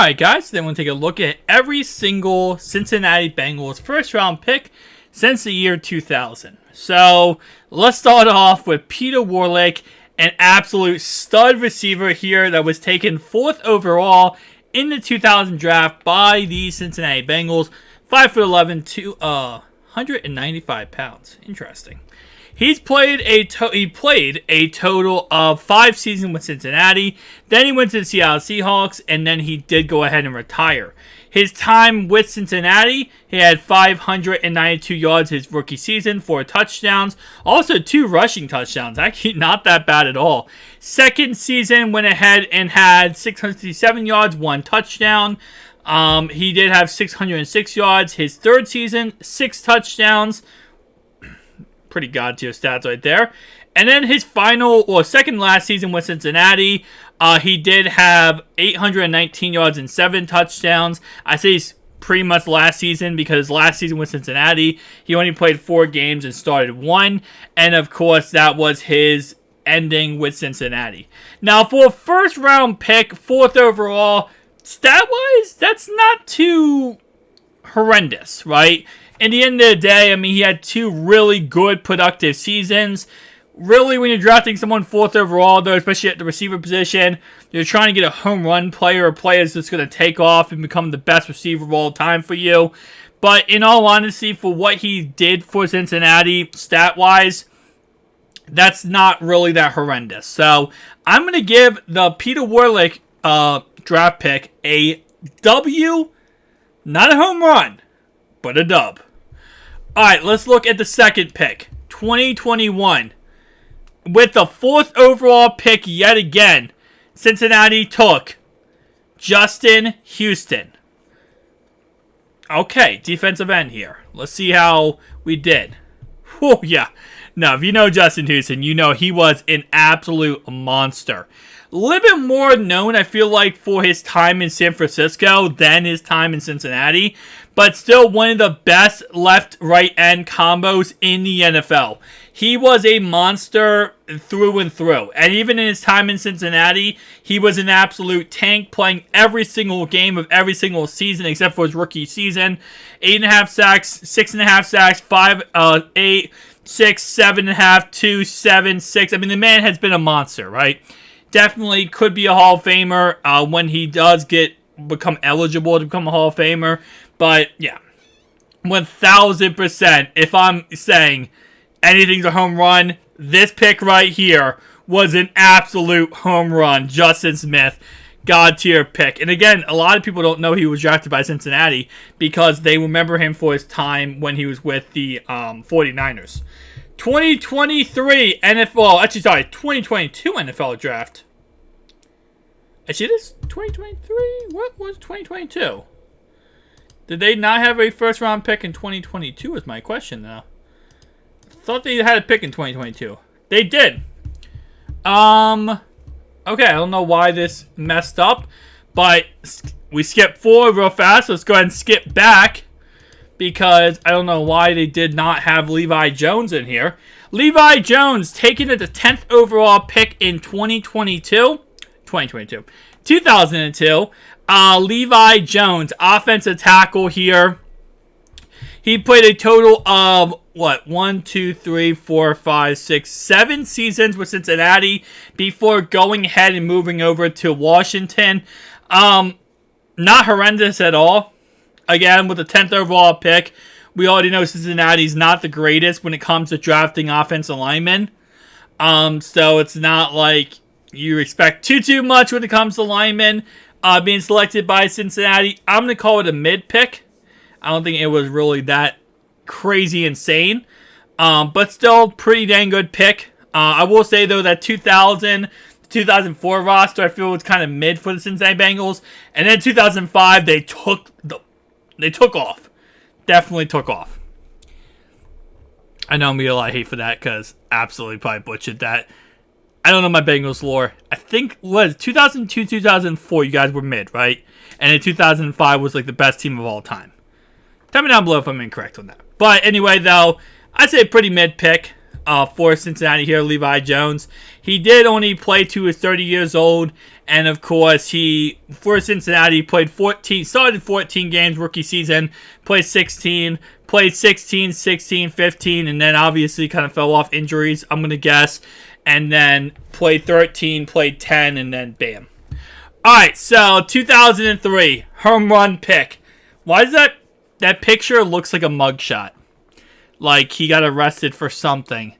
Alright guys, then we'll take a look at every single Cincinnati Bengals first round pick since the year 2000. So, let's start off with Peter Warrick, an absolute stud receiver here that was taken 4th overall in the 2000 draft by the Cincinnati Bengals. 5'11", 195 pounds. Interesting. He played a total of 5 seasons with Cincinnati. Then he went to the Seattle Seahawks, and then he did go ahead and retire. His time with Cincinnati, he had 592 yards his rookie season, 4 touchdowns. Also 2 rushing touchdowns. Actually, not that bad at all. Second season, went ahead and had 667 yards, 1 touchdown. He did have 606 yards. His third season, 6 touchdowns. Pretty god-tier stats right there. And then his second last season with Cincinnati, he did have 819 yards and 7 touchdowns. I say he's pretty much last season because last season with Cincinnati, he only played 4 games and started 1. And of course, that was his ending with Cincinnati. Now, for a first-round pick, 4th overall, stat-wise, that's not too horrendous, right? In the end of the day, I mean, he had 2 really good, productive seasons. Really, when you're drafting someone 4th overall, though, especially at the receiver position, you're trying to get a home run player, a player that's going to take off and become the best receiver of all time for you. But in all honesty, for what he did for Cincinnati, stat-wise, that's not really that horrendous. So, I'm going to give the Peter Warrick draft pick a W, not a home run, but a dub. Alright, let's look at the second pick. 2021. With the 4th overall pick yet again, Cincinnati took Justin Houston. Okay, defensive end here. Let's see how we did. Oh, yeah. Now, if you know Justin Houston, you know he was an absolute monster. A little bit more known, I feel like, for his time in San Francisco than his time in Cincinnati. But still one of the best left-right end combos in the NFL. He was a monster through and through. And even in his time in Cincinnati, he was an absolute tank, playing every single game of every single season except for his rookie season. 8.5 sacks, 6.5 sacks, 5, 8, 6, 7.5, 2, 7, 6. I mean, the man has been a monster, right? Definitely could be a Hall of Famer when he does become eligible to become a Hall of Famer. But, yeah, 1,000%, if I'm saying anything's a home run, this pick right here was an absolute home run. Justin Smith, god-tier pick. And again, a lot of people don't know he was drafted by Cincinnati because they remember him for his time when he was with the 49ers. 2023 2022 NFL draft. Actually, this 2023? What was 2022? Did they not have a first-round pick in 2022 is my question, though. I thought they had a pick in 2022. They did. Okay, I don't know why this messed up, but we skipped forward real fast. Let's go ahead and skip back because I don't know why they did not have Levi Jones in here. Levi Jones, taken at the 10th overall pick in 2002. Levi Jones, offensive tackle here. He played a total of, 7 seasons with Cincinnati before going ahead and moving over to Washington. Not horrendous at all. Again, with the 10th overall pick, we already know Cincinnati's not the greatest when it comes to drafting offensive linemen. So it's not like you expect too much when it comes to linemen being selected by Cincinnati. I'm going to call it a mid pick. I don't think it was really that crazy insane. But still, pretty dang good pick. I will say, though, that 2004 roster, I feel, was kind of mid for the Cincinnati Bengals. And then 2005, they took off. Definitely took off. I know I'm going to get a lot of hate for that because absolutely probably butchered that. I don't know my Bengals lore. I think, 2002, 2004, you guys were mid, right? And in 2005 was like the best team of all time. Tell me down below if I'm incorrect on that. But anyway, though, I'd say a pretty mid pick for Cincinnati here, Levi Jones. He did only play to his 30 years old, And of course, he, for Cincinnati, started 14 games rookie season, played 16, 16, 15, and then obviously kind of fell off injuries, I'm going to guess. And then played 13, played 10, and then bam. Alright, so 2003, home run pick. Why does that picture looks like a mugshot? Like he got arrested for something.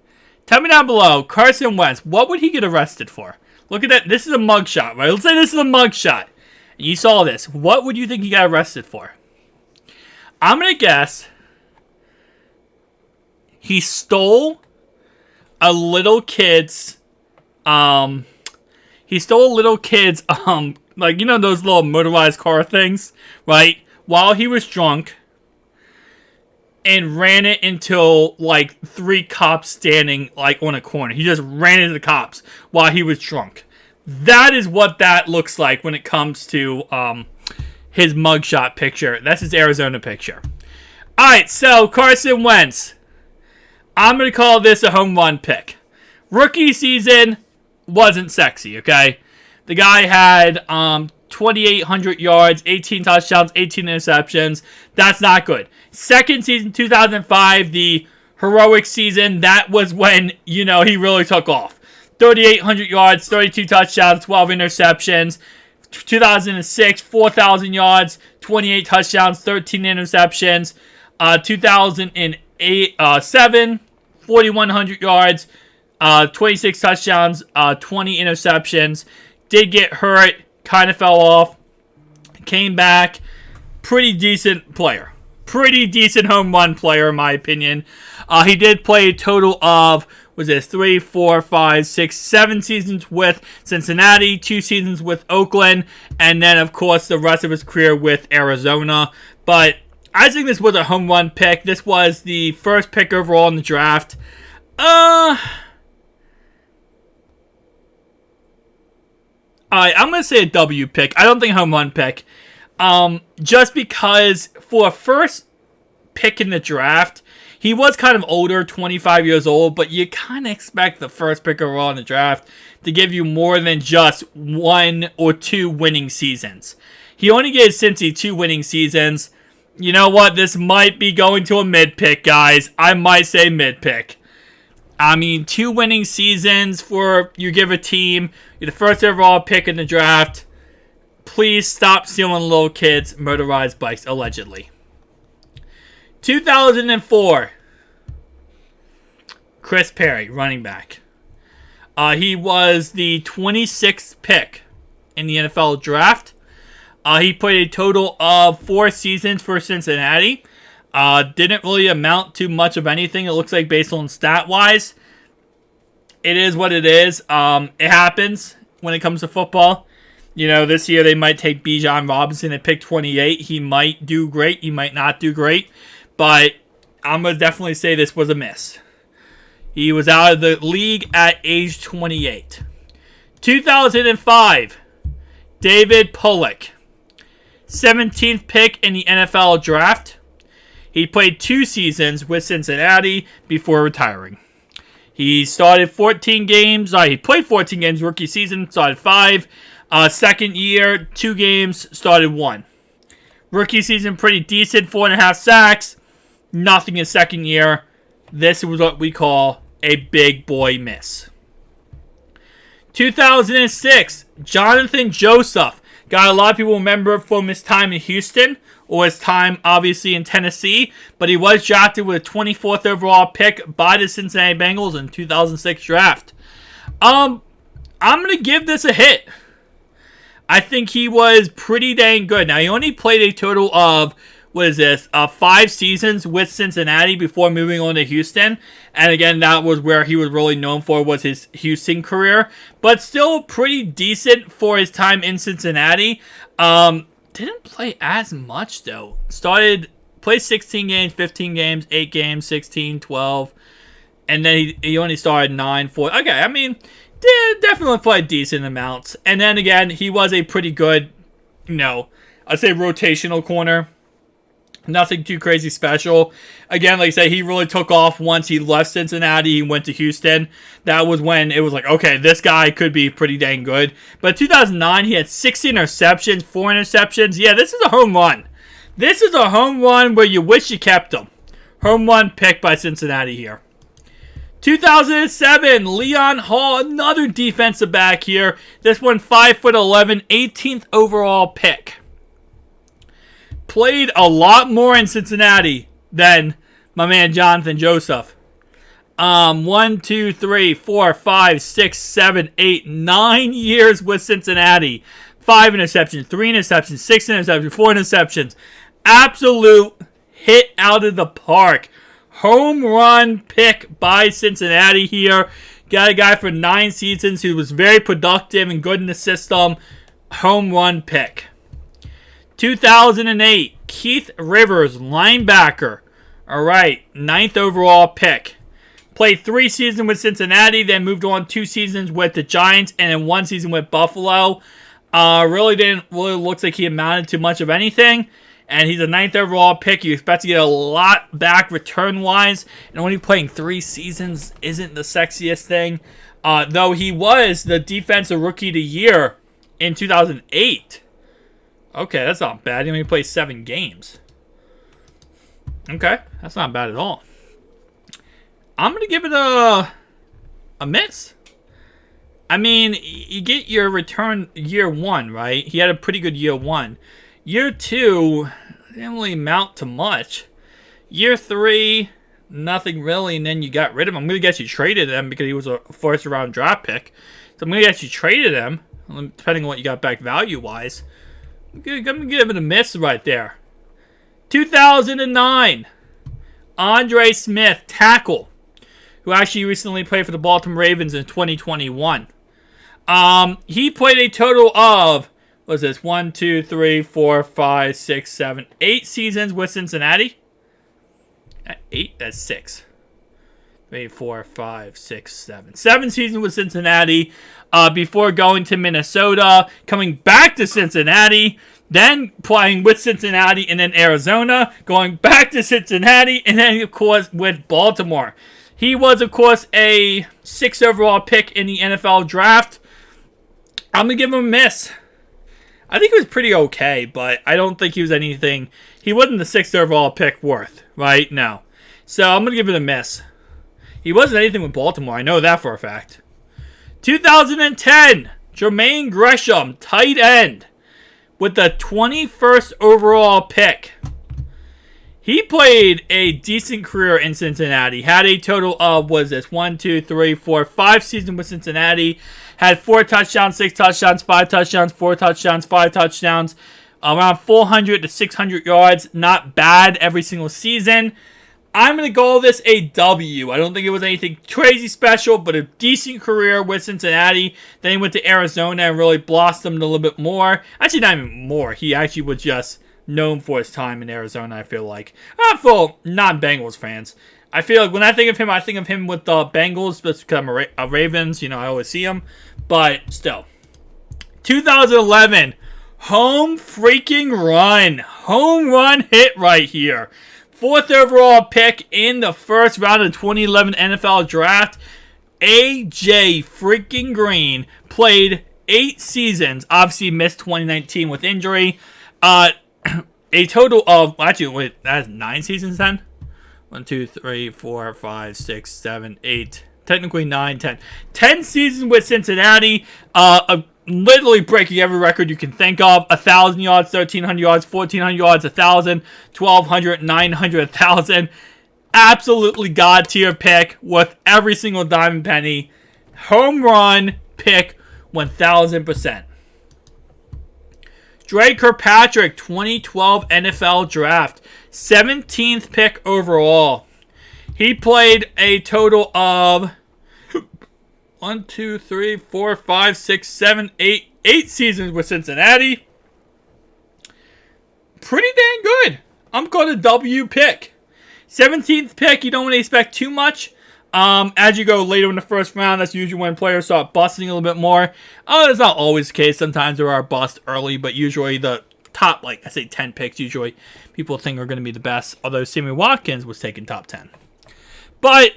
Tell me down below, Carson Wentz, what would he get arrested for? Look at that. This is a mugshot, right? Let's say this is a mugshot. You saw this. What would you think he got arrested for? I'm going to guess he stole a little kid's, like, you know, those little motorized car things, right? While he was drunk, and ran it until, like, 3 cops standing, like, on a corner. He just ran into the cops while he was drunk. That is what that looks like when it comes to his mugshot picture. That's his Arizona picture. Alright, so Carson Wentz. I'm going to call this a home run pick. Rookie season wasn't sexy, okay? The guy had 2,800 yards, 18 touchdowns, 18 interceptions. That's not good. Second season, 2005, the heroic season, that was when, you know, he really took off. 3,800 yards, 32 touchdowns, 12 interceptions. 2006, 4,000 yards, 28 touchdowns, 13 interceptions. 2007, 4,100 yards, 26 touchdowns, 20 interceptions. Did get hurt, kind of fell off, came back. Pretty decent player. Pretty decent home run player, in my opinion. He did play a total of, 3, 4, 5, 6, 7 seasons with Cincinnati, 2 seasons with Oakland, and then, of course, the rest of his career with Arizona. But I think this was a home run pick. This was the first pick overall in the draft. Alright, I'm going to say a W pick. I don't think home run pick. Just because for a first pick in the draft, he was kind of older, 25 years old, but you kind of expect the first pick overall in the draft to give you more than just 1 or 2 winning seasons. He only gave Cincy 2 winning seasons. You know what? This might be going to a mid-pick, guys. I might say mid-pick. I mean, 2 winning seasons for you give a team. You're the first overall pick in the draft. Please stop stealing little kids' motorized bikes, allegedly. 2004. Chris Perry, running back. He was the 26th pick in the NFL draft. He played a total of 4 seasons for Cincinnati. Didn't really amount to much of anything, it looks like, based on stat-wise. It is what it is. It happens when it comes to football. You know, this year they might take Bijan Robinson at pick 28. He might do great. He might not do great. But I'm going to definitely say this was a miss. He was out of the league at age 28. 2005, David Pollock. 17th pick in the NFL draft. He played 2 seasons with Cincinnati before retiring. He started 14 games. He played 14 games rookie season, started 5. Second year, 2 games, started 1. Rookie season, pretty decent, 4.5 sacks. Nothing in second year. This was what we call a big boy miss. 2006, Jonathan Joseph. Got a lot of people remember from his time in Houston or his time, obviously, in Tennessee. But he was drafted with a 24th overall pick by the Cincinnati Bengals in 2006 draft. I'm going to give this a hit. I think he was pretty dang good. Now, he only played a total of, 5 seasons with Cincinnati before moving on to Houston. And again, that was where he was really known for, was his Houston career. But still pretty decent for his time in Cincinnati. Didn't play as much, though. Played 16 games, 15 games, 8 games, 16, 12. And then he only started 9, 4. Okay, I mean, definitely played decent amounts. And then again, he was a pretty good, I'd say rotational corner. Nothing too crazy special. Again, like I said, he really took off once he left Cincinnati. He went to Houston. That was when it was like, okay, this guy could be pretty dang good. But 2009, he had 60 interceptions, 4 interceptions. Yeah, this is a home run. This is a home run where you wish you kept him. Home run pick by Cincinnati here. 2007, Leon Hall, another defensive back here. This one 5'11", 18th overall pick. Played a lot more in Cincinnati than my man Jonathan Joseph. 1, 2, 3, 4, 5, 6, 7, 8, 9 years with Cincinnati. 5 interceptions, 3 interceptions, 6 interceptions, 4 interceptions. Absolute hit out of the park. Home run pick by Cincinnati here. Got a guy for 9 seasons who was very productive and good in the system. Home run pick. 2008, Keith Rivers, linebacker. All right, 9th overall pick. Played 3 seasons with Cincinnati, then moved on 2 seasons with the Giants, and then 1 season with Buffalo. Really looks like he amounted to much of anything. And he's a 9th overall pick. You expect to get a lot back return-wise. And only playing 3 seasons isn't the sexiest thing. Though he was the Defensive Rookie of the Year in 2008. Okay, that's not bad. He only played 7 games. Okay, that's not bad at all. I'm going to give it a miss. I mean, you get your return year 1, right? He had a pretty good year 1. Year 2 didn't really amount to much. Year 3, nothing really, and then you got rid of him. I'm going to guess you traded him because he was a first-round draft pick. So I'm going to guess you traded him, depending on what you got back value-wise. I'm going to give it a miss right there. 2009, Andre Smith, tackle, who actually recently played for the Baltimore Ravens in 2021. He played a total of, what was this, 1, 2, 3, 4, 5, 6, 7, 8 seasons with Cincinnati. 8, that's 6. 3, 4, 5, 6, 7. 7 seasons with Cincinnati before going to Minnesota, coming back to Cincinnati, then playing with Cincinnati and then Arizona, going back to Cincinnati, and then, of course, with Baltimore. He was, of course, a 6th overall pick in the NFL draft. I'm going to give him a miss. I think it was pretty okay, but I don't think he was anything. He wasn't the 6th overall pick worth, right? No. So I'm going to give it a miss. He wasn't anything with Baltimore. I know that for a fact. 2010, Jermaine Gresham, tight end, with the 21st overall pick. He played a decent career in Cincinnati. Had a total of, 1, 2, 3, 4, 5 seasons with Cincinnati. Had 4 touchdowns, 6 touchdowns, 5 touchdowns, 4 touchdowns, 5 touchdowns. Around 400 to 600 yards. Not bad every single season. I'm going to call this a W. I don't think it was anything crazy special, but a decent career with Cincinnati. Then he went to Arizona and really blossomed a little bit more. Actually, not even more. He actually was just known for his time in Arizona, I feel like. For non-Bengals fans. I feel like when I think of him with the Bengals, just because I'm a Ravens. You know, I always see him. But still. 2011. Home freaking run. Home run hit right here. 4th overall pick in the first round of the 2011 NFL Draft. AJ freaking Green played 8 seasons. Obviously missed 2019 with injury. A total of, actually, wait, that's 9 seasons then? 1, 2, 3, 4, 5, 6, 7, 8. Technically 9, 10. 10 seasons with Cincinnati. Literally breaking every record you can think of. 1,000 yards, 1,300 yards, 1,400 yards, 1,000, 1,200, 900, 1,000. Absolutely god tier pick with every single dime and penny. Home run pick 1,000%. Dre Kirkpatrick, 2012 NFL Draft. 17th pick overall. He played a total of 1, 2, 3, 4, 5, 6, 7, 8 seasons with Cincinnati. Pretty dang good. I'm going to W pick. 17th pick, you don't really expect too much. As you go later in the first round, that's usually when players start busting a little bit more. That's not always the case. Sometimes there are busts early, but usually the top, like I say, 10 picks usually people think are going to be the best, although Sammy Watkins was taken top 10. But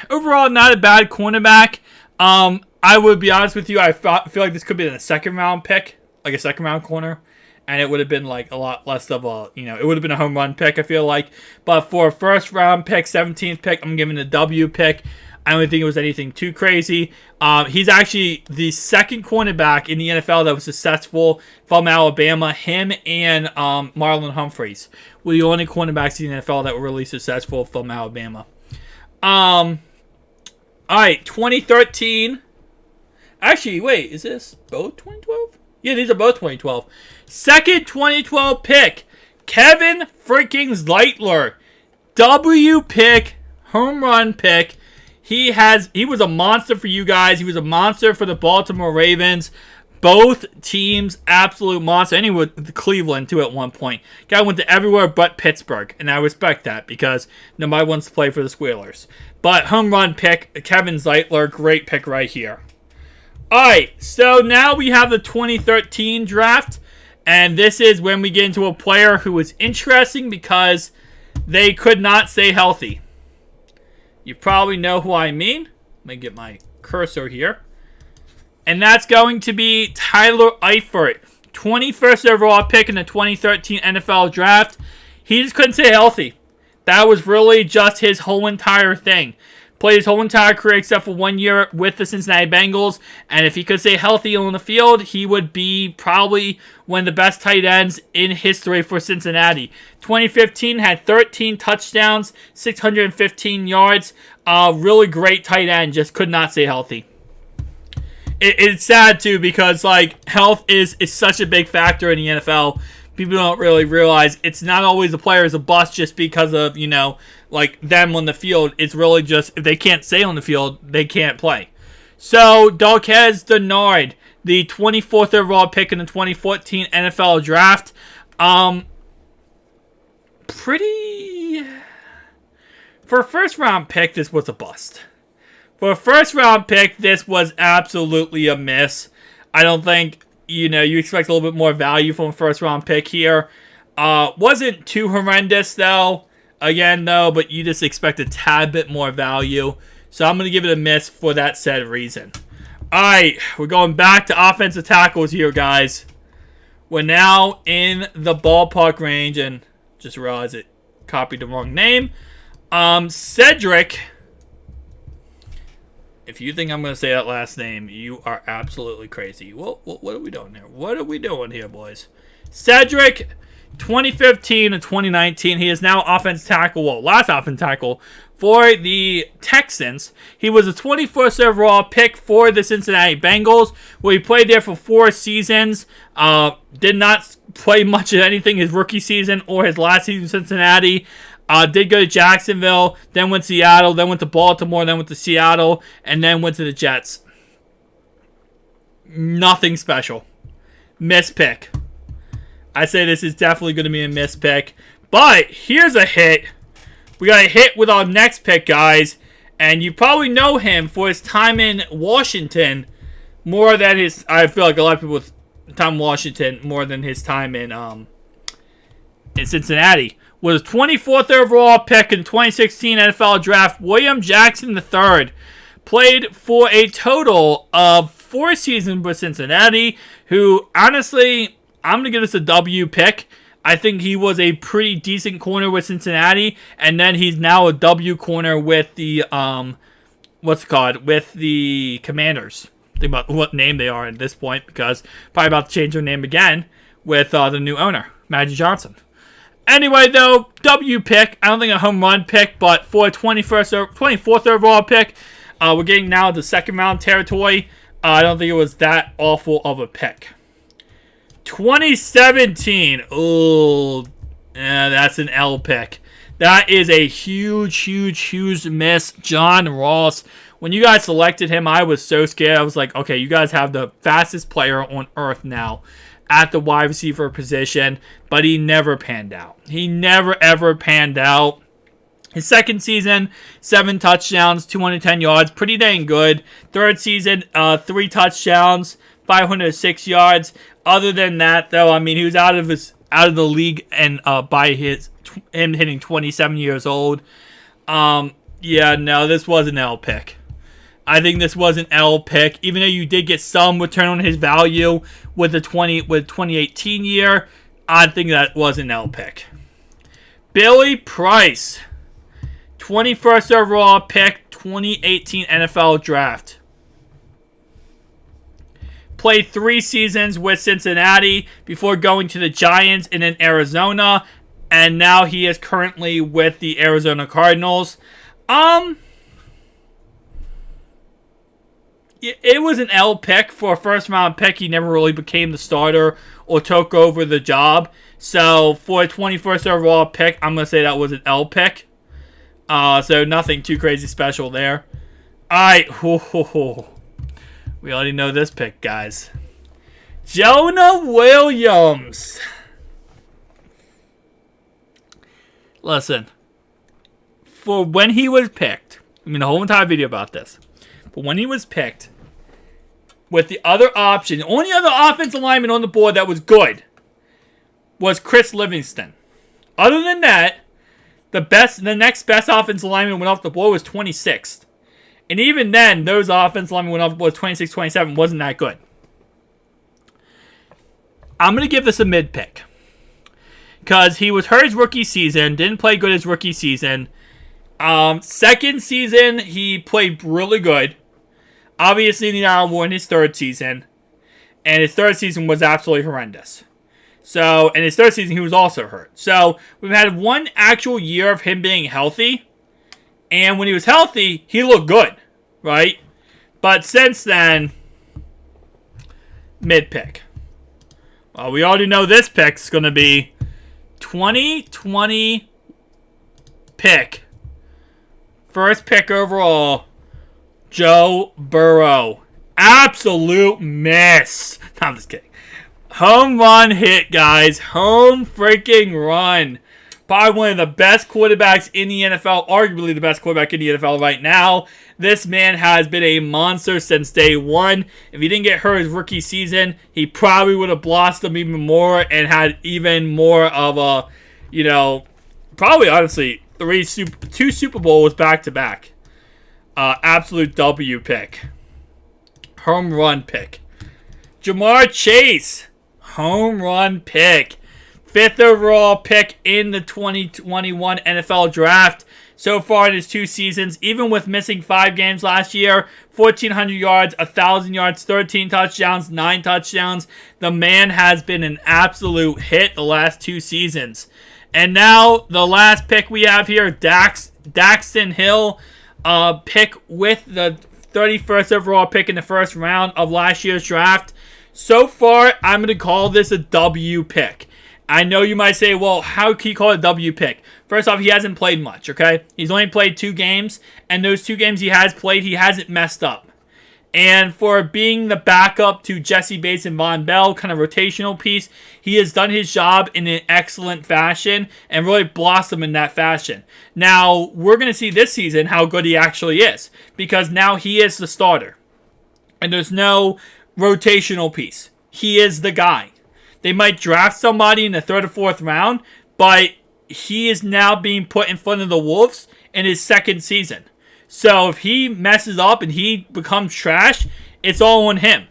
overall, not a bad cornerback. I would be honest with you, I feel like this could be a second round pick, like a second round corner, and it would have been like a lot less of a, it would have been a home run pick, I feel like. But for a first round pick, 17th pick, I'm giving a W pick. I don't think it was anything too crazy. He's actually the second cornerback in the NFL that was successful from Alabama. Him and Marlon Humphreys were the only cornerbacks in the NFL that were really successful from Alabama. All right, 2013. Actually, wait, is this both 2012? Yeah, these are both 2012. Second 2012 pick, Kevin freaking Zeitler. W pick, home run pick. He was a monster for you guys. He was a monster for the Baltimore Ravens. Both teams, absolute monster. And he went to Cleveland, too, at one point. Guy went to everywhere but Pittsburgh. And I respect that because nobody wants to play for the Squealers. But home run pick, Kevin Zeitler. Great pick right here. Alright, so now we have the 2013 draft. And this is when we get into a player who was interesting because they could not stay healthy. You probably know who I mean. Let me get my cursor here. And that's going to be Tyler Eifert. 21st overall pick in the 2013 NFL Draft. He just couldn't stay healthy. That was really just his whole entire thing. Played his whole entire career except for 1 year with the Cincinnati Bengals. And if he could stay healthy on the field, he would be probably one of the best tight ends in history for Cincinnati. 2015 had 13 touchdowns, 615 yards. Really great tight end, just could not stay healthy. It's sad too because health is such a big factor in the NFL. People don't really realize it's not always the players a bust just because of, them on the field. It's really just if they can't stay on the field, they can't play. So, Eifert and Dennard, the 24th overall pick in the 2014 NFL Draft. For a first round pick, this was a bust. For a first round pick, this was absolutely a miss. I don't think you expect a little bit more value from a first round pick here. Wasn't too horrendous though. But you just expect a tad bit more value. So I'm going to give it a miss for that said reason. Alright, we're going back to offensive tackles here, guys. We're now in the ballpark range, and just realized it copied the wrong name. Cedric. If you think I'm going to say that last name, you are absolutely crazy. What are we doing here? What are we doing here, boys? Cedric, 2015 and 2019. He is now last offensive tackle for the Texans. He was a 21st overall pick for the Cincinnati Bengals, where he played there for 4 seasons. Did not play much of anything his rookie season or his last season in Cincinnati. Did go to Jacksonville, then went to Seattle, then went to Baltimore, then went to Seattle, and then went to the Jets. Nothing special. Missed pick. I say this is definitely going to be a missed pick. But here's a hit. We got a hit with our next pick, guys. And you probably know him for his time in Washington more than I feel like a lot of people with time in Washington more than his time in Cincinnati. Was 24th overall pick in 2016 NFL Draft, William Jackson III. Played for a total of 4 seasons with Cincinnati, who, honestly, I'm going to give this a W pick. I think he was a pretty decent corner with Cincinnati, and then he's now a W corner with the, with the Commanders. Think about what name they are at this point, because probably about to change their name again with the new owner, Magic Johnson. Anyway, though, W pick. I don't think a home run pick, but for a 24th overall pick, we're getting now the second round territory. I don't think it was that awful of a pick. 2017. Oh, yeah, that's an L pick. That is a huge miss. John Ross. When you guys selected him, I was so scared. I was like, okay, you guys have the fastest player on earth now at the wide receiver position, but he never panned out. He never, ever panned out. His second season, 7 touchdowns, 210 yards, pretty dang good. Third season, 3 touchdowns, 506 yards. Other than that, though, I mean, he was out of his out of the league and by him hitting 27 years old. Yeah, no, this was an L pick. I think this was an L pick, even though you did get some return on his value with the 2018 year. I think that was an L pick. Billy Price, 21st overall pick, 2018 NFL Draft. Played 3 seasons with Cincinnati before going to the Giants and then Arizona, and now he is currently with the Arizona Cardinals. It was an L pick for a first round pick. He never really became the starter or took over the job. So for a 21st overall pick, I'm going to say that was an L pick. So nothing too crazy special there. Alright. We already know this pick, guys. Jonah Williams. Listen. For when he was picked, I mean the whole entire video about this. But when he was picked, with the other option, the only other offensive lineman on the board that was good was Chris Livingston. Other than that, the next best offensive lineman went off the board was 26th. And even then, those offensive linemen went off the board 26, 27, wasn't that good. I'm going to give this a mid pick. Because he was hurt his rookie season, didn't play good his rookie season. Second season, he played really good. Obviously, the Iron War in his third season. And his third season was absolutely horrendous. So, in his third season, he was also hurt. So, we've had one actual year of him being healthy. And when he was healthy, he looked good. Right? But since then, mid-pick. Well, we already know this pick's going to be 2020 pick. First pick overall, Joe Burrow. Absolute miss. No, I'm just kidding. Home run hit, guys. Home freaking run. Probably one of the best quarterbacks in the NFL. Arguably the best quarterback in the NFL right now. This man has been a monster since day one. If he didn't get hurt his rookie season, he probably would have blossomed even more and had even more of a, probably honestly, 2 Super Bowls back-to-back. Absolute W pick. Home run pick. Jamar Chase. Home run pick. 5th overall pick in the 2021 NFL Draft. So far in his 2 seasons, even with missing 5 games last year, 1,400 yards, 1,000 yards, 13 touchdowns, 9 touchdowns. The man has been an absolute hit the last 2 seasons. And now, the last pick we have here, Daxton Hill, pick with the 31st overall pick in the first round of last year's draft. So far, I'm going to call this a W pick. I know you might say, well, how can you call it a W pick? First off, he hasn't played much, okay? He's only played 2 games, and those 2 games he has played, he hasn't messed up. And for being the backup to Jesse Bates and Von Bell, kind of rotational piece, he has done his job in an excellent fashion and really blossomed in that fashion. Now, we're going to see this season how good he actually is, because now he is the starter. And there's no rotational piece. He is the guy. They might draft somebody in the 3rd or 4th round, but he is now being put in front of the Wolves in his 2nd season. So if he messes up and he becomes trash, it's all on him.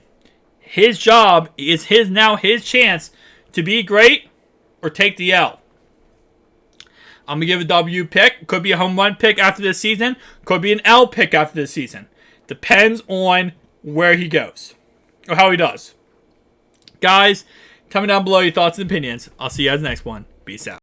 His job is his chance to be great or take the L. I'm going to give a W pick. Could be a home run pick after this season. Could be an L pick after this season. Depends on where he goes or how he does. Guys, comment down below your thoughts and opinions. I'll see you guys next one. Peace out.